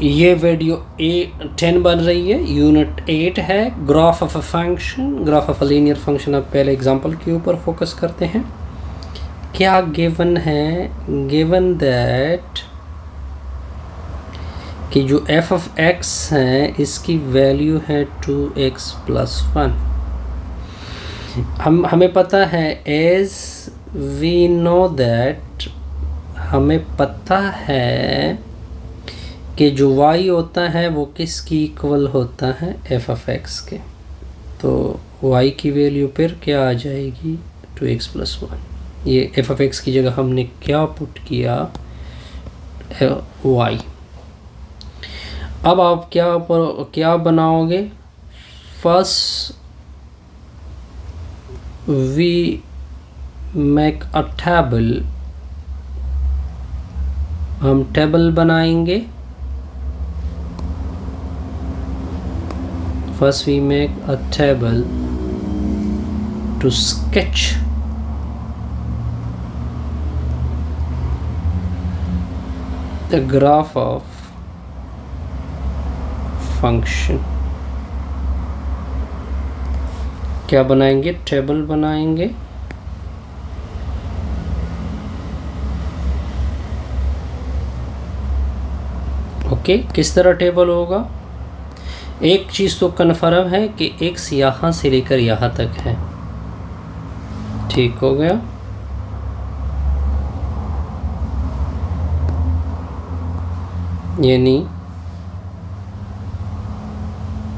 ये वीडियो 10 बन रही है, यूनिट 8 है, graph of a function, graph of a linear function. अब पहले एग्जांपल के ऊपर फोकस करते हैं। क्या गिवन है? गिवन दैट कि जो f ऑफ x है इसकी वैल्यू है 2x प्लस 1। हमें पता है, एज वी नो दैट, हमें पता है कि जो y होता है वो किसकी इक्वल होता है? f ऑफ x के। तो y की वैल्यू फिर क्या आ जाएगी? 2x plus 1। ये f ऑफ x की जगह हमने क्या पुट किया? y। अब आप क्या बनाओगे? First we make a table, हम टेबल बनाएंगे। First we make a table to sketch the graph of function। क्या बनाएंगे? टेबल बनाएंगे। ओके, किस तरह टेबल होगा? एक चीज़ तो कन्फर्म है कि x यहाँ से लेकर यहाँ तक है। ठीक हो गया। यानी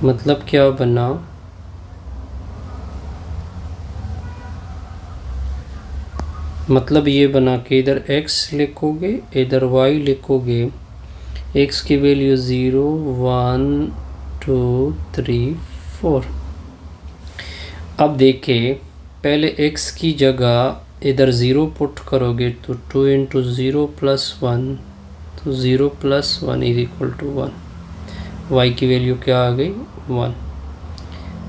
मतलब क्या बना? मतलब ये बना कि इधर x लिखोगे, इधर y लिखोगे। x की वैल्यू 0 1 2 3 4। अब देखिए, पहले x की जगह इधर 0 पुट करोगे तो 2 इंटू 0 प्लस 1, तो 0 plus 1 is equal to 1। y की वैल्यू क्या आ गई? 1।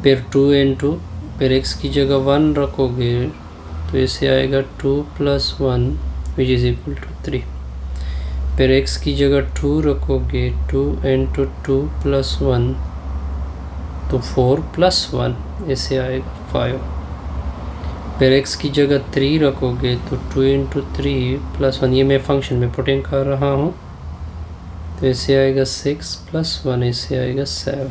फिर 2 इंटू, फिर x की जगह 1 रखोगे तो इसे आएगा 2 plus 1 which is equal to 3। फिर x की जगह 2 रखोगे, 2 इंटू 2 प्लस 1 तो 4 प्लस 1 इसे आएगा 5। फिर x की जगह 3 रखोगे तो 2 इंटू 3 प्लस 1, ये मैं फंक्शन में पुटिंग कर रहा हूँ, तो इसे आएगा 6 प्लस 1 इसे आएगा 7।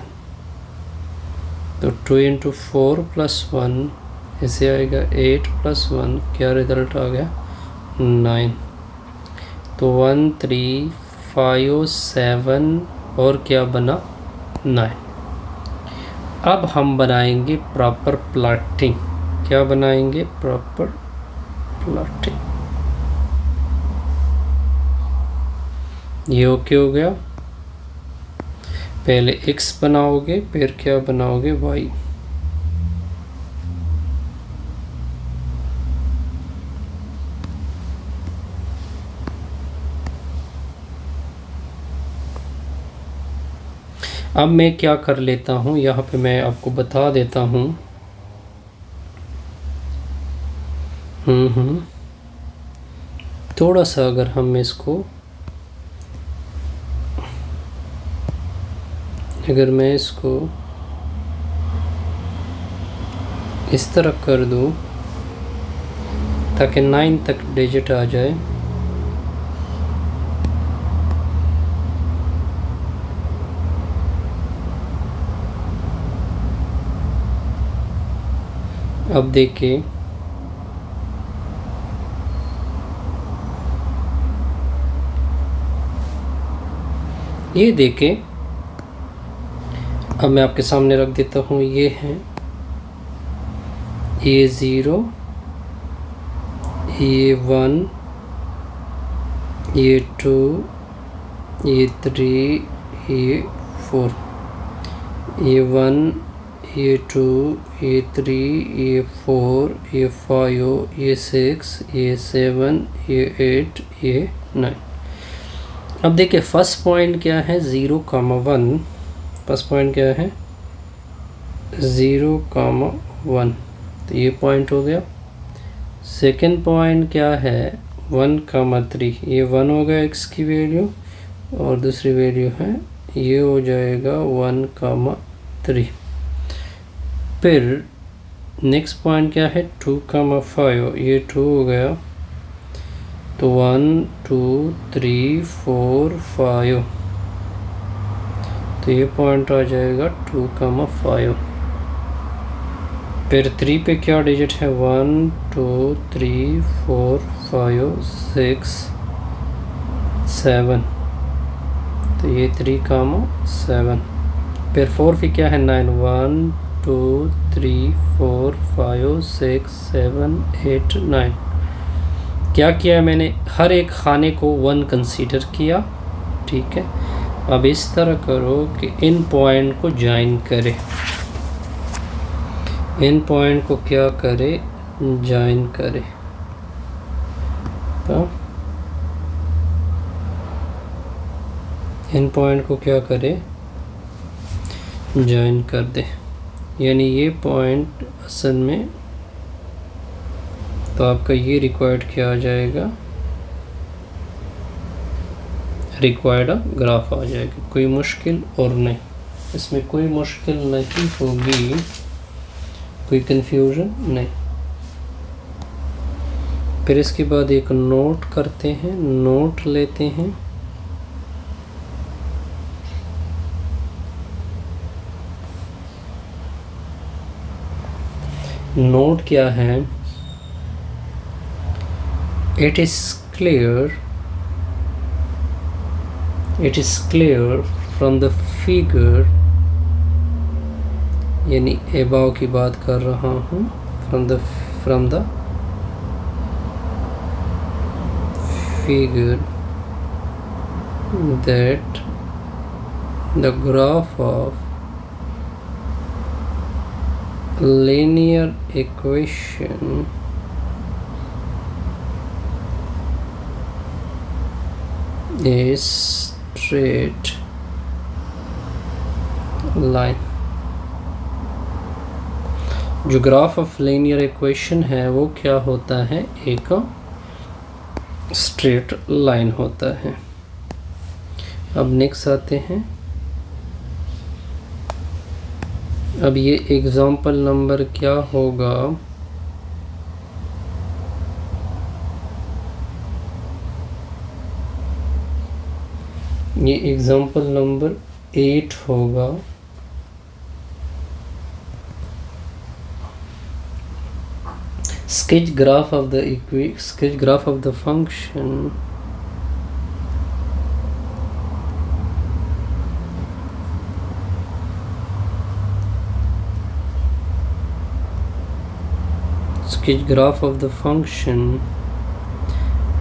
तो 2 इंटू 4 प्लस 1 इसे आएगा 8 प्लस 1, क्या रिजल्ट आ गया? 9। तो 1 3 5 7 और क्या बना? 9। अब हम बनाएंगे प्रॉपर प्लॉटिंग। क्या बनाएंगे? Proper plotting. ये ओके हो गया। पहले x बनाओगे, फिर क्या बनाओगे? y। अब मैं क्या कर लेता हूँ, यहाँ पे मैं आपको बता देता हूँ। थोड़ा सा अगर हम इसको, अगर मैं इसको इस तरह कर दूँ ताकि 9 तक डिजिट आ जाए। अब देखिए, ये देखें, अब मैं आपके सामने रख देता हूँ। ये है, ये 0, ये 1, ये 2, ये 3, ये 4, ये 1, ये 2, ये 3, ये 4, ये 5, ये 6, ये 7, ये 8, ये 9। अब देखिए, फर्स्ट पॉइंट क्या है? 0,1। फर्स्ट पॉइंट क्या है? 0,1, तो ये पॉइंट हो गया। सेकंड पॉइंट क्या है? 1,3, ये 1 हो गया x की वैल्यू। और दूसरी वैल्यू है ये हो जाएगा 1,3। फिर नेक्स्ट पॉइंट क्या है 2,5, ये 2 हो गया तो 1 2 3 4 5, तो ये पॉइंट आ जाएगा 2,5। फिर 3 पे क्या डिजिट है 1 2 3 4 5 6 7, तो ये 3,7। फिर 4 पे क्या है 9 1 2 3 4 5 6 7 8 9। क्या किया मैंने, हर एक खाने को 1 कंसीडर किया, ठीक है। अब इस तरह करो कि इन पॉइंट को ज्वाइन करे, इन पॉइंट को क्या करे ज्वाइन करे, तो इन पॉइंट को क्या करे ज्वाइन कर दे, यानी ये पॉइंट असल में तो आपका ये रिक्वायर्ड क्या आ जाएगा, रिक्वायर्ड ग्राफ आ जाएगा। कोई मुश्किल और नहीं, इसमें कोई मुश्किल नहीं होगी, कोई कंफ्यूजन नहीं। फिर इसके बाद एक नोट करते हैं, नोट लेते हैं। नोट क्या है, it is clear from the figure, यानी above की बात कर रहा हूँ, from the figure that the graph of linear equation is straight line। जो ग्राफ ऑफ लीनियर इक्वेशन है वो क्या होता है, एक स्ट्रेट लाइन होता है। अब नेक्स्ट आते हैं, अब ये एग्जाम्पल नंबर क्या होगा, ये एग्जाम्पल नंबर 8 होगा। sketch graph of the function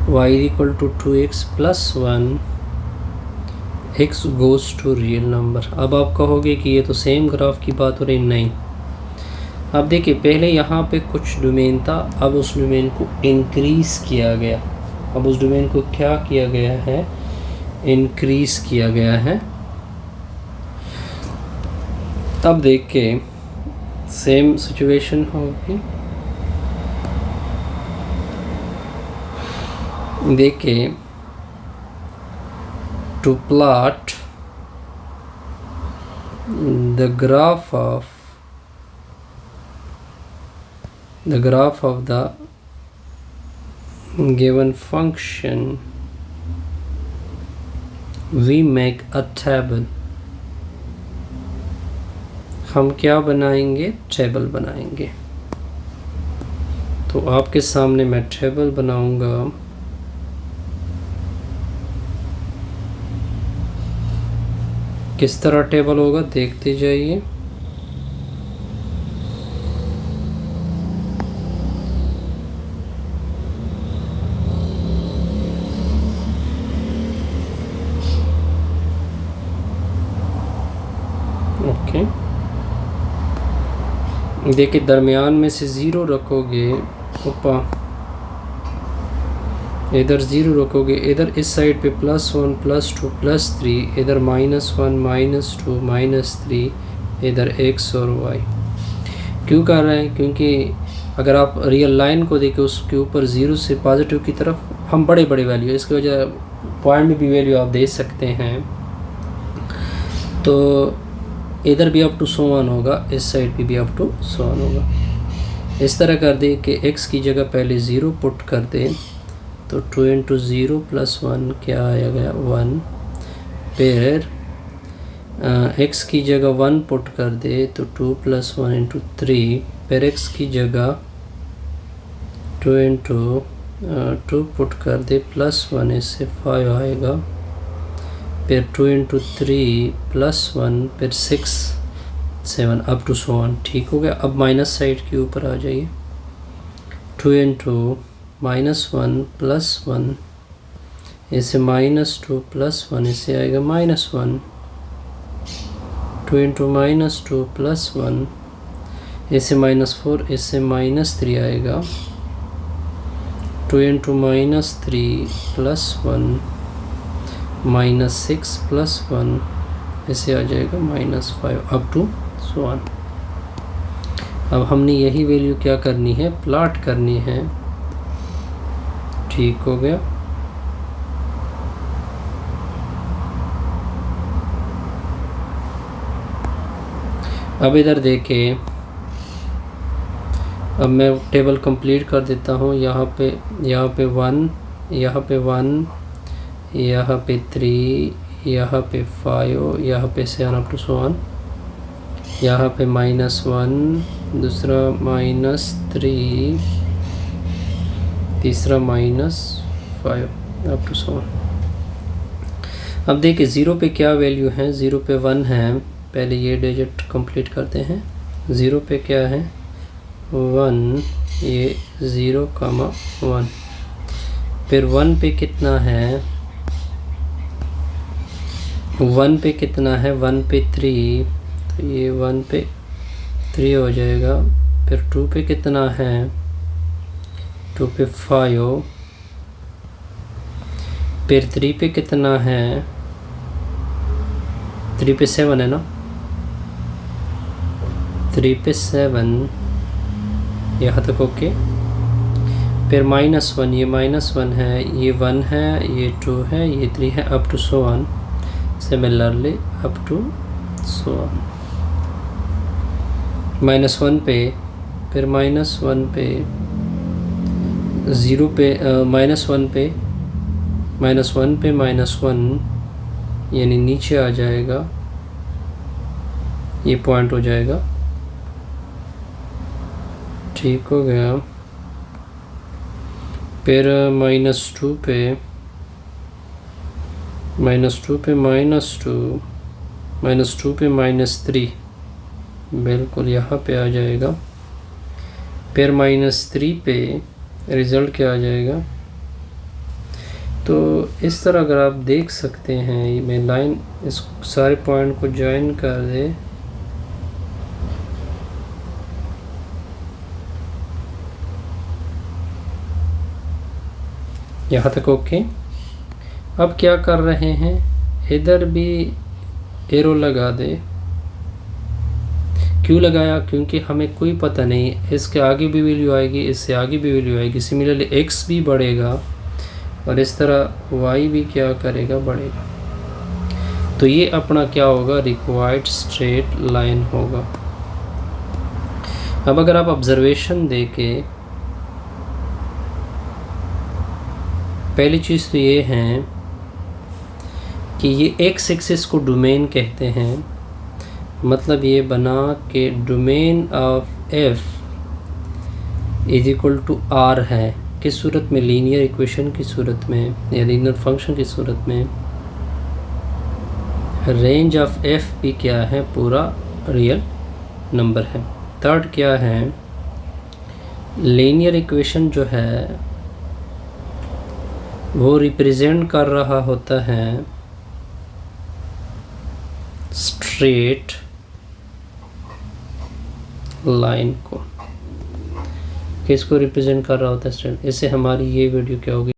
y equal to 2x plus 1, x goes to real number. अब आप कहोगे कि ये तो सेम ग्राफ की बात हो रही, नहीं। अब देखिए पहले यहाँ पे कुछ डोमेन था, अब उस डोमेन को इंक्रीज़ किया गया, अब उस डोमेन को क्या किया गया है, इंक्रीज़ किया गया है। अब देख के सेम सिचुएशन होगी, देखिए to plot the graph of the given function, we make a table। हम क्या बनाएंगे, टेबल बनाएंगे। तो आपके सामने मैं टेबल बनाऊंगा। किस तरह टेबल होगा देखते जाइए। ओके, देखिए दरमियान में से 0 रखोगे, इधर 0 रखोगे, इधर इस साइड पे +1 +2 +3, इधर -1 -2 -3, इधर x और y। क्यों कर रहे हैं, क्योंकि अगर आप रियल लाइन को देखें उसके ऊपर 0 से पॉजिटिव की तरफ हम बड़े वैल्यू, इसकी वजह पॉइंट में भी वैल्यू आप दे सकते हैं। तो इधर भी अप टू सो ऑन होगा, इस साइड पे भी अप टू सो ऑन होगा। इस तरह कर दे कि x की जगह पहले 0 पुट कर दे, तो 2 इंटू 0 प्लस 1 क्या आएगा 1। फिर x की जगह 1 पुट कर दे तो 2 प्लस 1 इंटू 3। फिर x की जगह 2 इंटू 2 पुट कर दे प्लस 1, इससे 5 आएगा। फिर 2 इंटू 3 प्लस 1, फिर 6 7 अप टू सो ऑन। ठीक हो गया। अब माइनस साइड के ऊपर आ जाइए। 2 इंटू -1 प्लस 1, इसे -2 प्लस 1, इसे आएगा -1। 2 इंटू -2 प्लस 1, इसे -4, इससे -3 आएगा। 2 इंटू -3 प्लस 1, -6 प्लस 1, इसे आ जाएगा -5 अप टू सो ऑन। अब हमने यही वैल्यू क्या करनी है, प्लॉट करनी है। ठीक हो गया। अब इधर देखें, अब मैं टेबल कंप्लीट कर देता हूँ। यहाँ पे 1, यहाँ पे 1, यहाँ पे 3, यहाँ पे 5, यहाँ पे 7 अप टू सो ऑन। यहाँ पे -1, दूसरा -3, तीसरा -5 अप टू सो ऑन। अब देखिए 0 पे क्या वैल्यू है। 0 पे 1 है। पहले ये डिजिट कंप्लीट करते हैं। 0 पे क्या है 1, ये 0,1। फिर 1 पे कितना है, 1 पे कितना है, 1 पे 3, तो ये 1 पे 3 हो जाएगा। फिर 2 पे कितना है, 2 पे 5। फिर 3 पे कितना है, 3 पे 7 है ना, 3 पे 7, यहाँ तक ओके। फिर -1, ये -1 है, ये 1 है, ये 2 है, ये 3 है, up to so on. Similarly up to so on. -1 पे, फिर -1 पे, 0 पे, -1 पे, -1 पे -1, यानी नीचे आ जाएगा, ये पॉइंट हो जाएगा। ठीक हो गया। फिर -2 पे, -2 पे -2, -2 पे -3, बिल्कुल यहाँ पे आ जाएगा। फिर -3 पे रिज़ल्ट क्या आ जाएगा। तो इस तरह अगर आप देख सकते हैं, मैं लाइन इस सारे पॉइंट को ज्वाइन कर दे, यहाँ तक ओके। अब क्या कर रहे हैं, इधर भी एरो लगा दे। क्यों लगाया, क्योंकि हमें कोई पता नहीं, इसके आगे भी वैल्यू आएगी, इससे आगे भी वैल्यू आएगी। सिमिलरली x भी बढ़ेगा और इस तरह y भी क्या करेगा, बढ़ेगा। तो ये अपना क्या होगा, रिक्वायर्ड स्ट्रेट लाइन होगा। अब अगर आप ऑब्जर्वेशन देखें, पहली चीज़ तो ये है कि ये x एक्सिस को डोमेन कहते हैं। मतलब ये बना कि domain of f is equal to r है। किस सूरत में, लीनियर इक्वेशन की सूरत में या लीनियर फंक्शन की सूरत में। रेंज ऑफ f भी क्या है, पूरा रियल नंबर है। थर्ड क्या है, लीनियर इक्वेशन जो है वो रिप्रेजेंट कर रहा होता है स्ट्रेट लाइन को। किसको रिप्रेजेंट कर रहा होता है, स्ट्रेट। इससे हमारी ये वीडियो क्या होगी।